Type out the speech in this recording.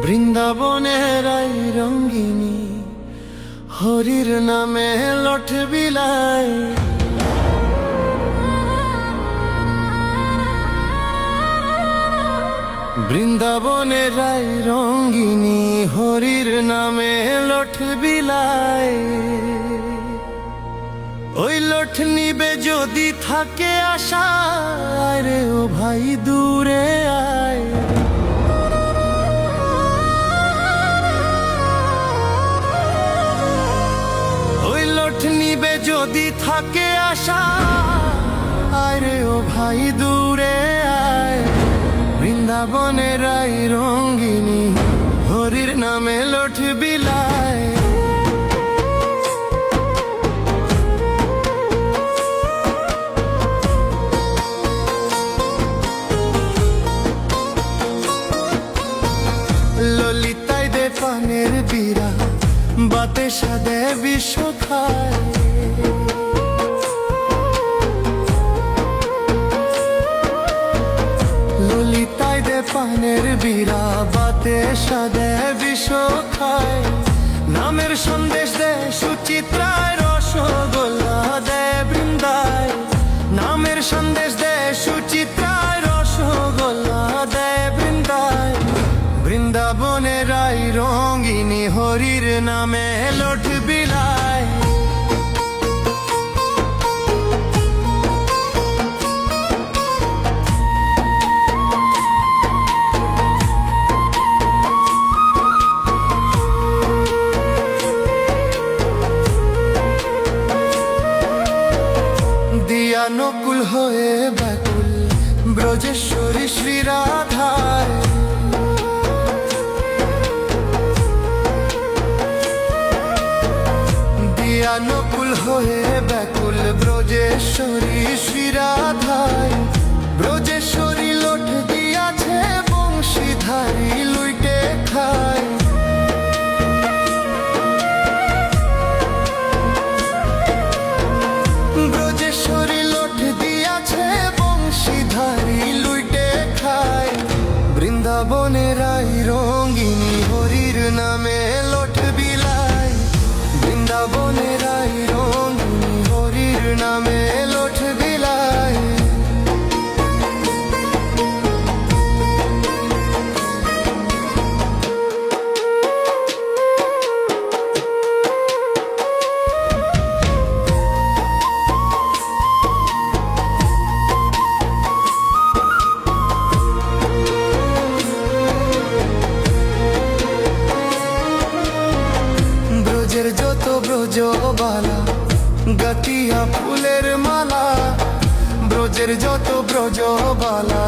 বৃন্দাবনের আই রঙ্গিনী হরির নামে লঠ বিলাই। বৃন্দাবনের আই রঙ্গিনী হরির নামে লঠ বিলাই। ওই লঠ নিবে যদি থাকে আশা, রে ও ভাই দূরে আয়। ওই লঠ নিবে যদি থাকে আশা, রে ও ভাই দূরে আয়। বৃন্দাবনের আই রঙ্গিনী হরির নামে লঠ বিলাই। ললিতায় দে পানের বীরা, বাতে সাদে বিষ খায়। ললিতায় দে পানের বীরা, বাতে সাদে বিষ খায়। নামের সন্দেশ দে সুচিত্রায়, রসগোল্লা দে বৃন্দায়। নামের সন্দেশ দে সুচিত্রায়, রসগোল্লা দে বৃন্দায়। বৃন্দাবনের আই রঙ্গিনী হরির নামে লঠ বিলাই। দিয়া নকুল হয়ে ব্যাকুল ব্রজেশ্বরী শ্রীরাধায়। নকুল হয়ে ব্যাকুল ব্রজেশ্বরী শ্রীরাধায়। ব্রজেশ্বরী লঠ দিয়াছে বংশীধারী লুইটে খায়। ব্রজেশ্বরী লঠ দিয়াছে বংশীধারী লুইটে খায়। বৃন্দাবনের আই রঙ্গিনী হরির নামে লঠ বিলাই। বৃন্দাবনের আই রঙ্গিনী হরির নামে লঠ বিলাই। ব্রজের যত ব্রজবালা, গাতিয়া ফুলের মালা। ব্রজের যত ব্রজবালা,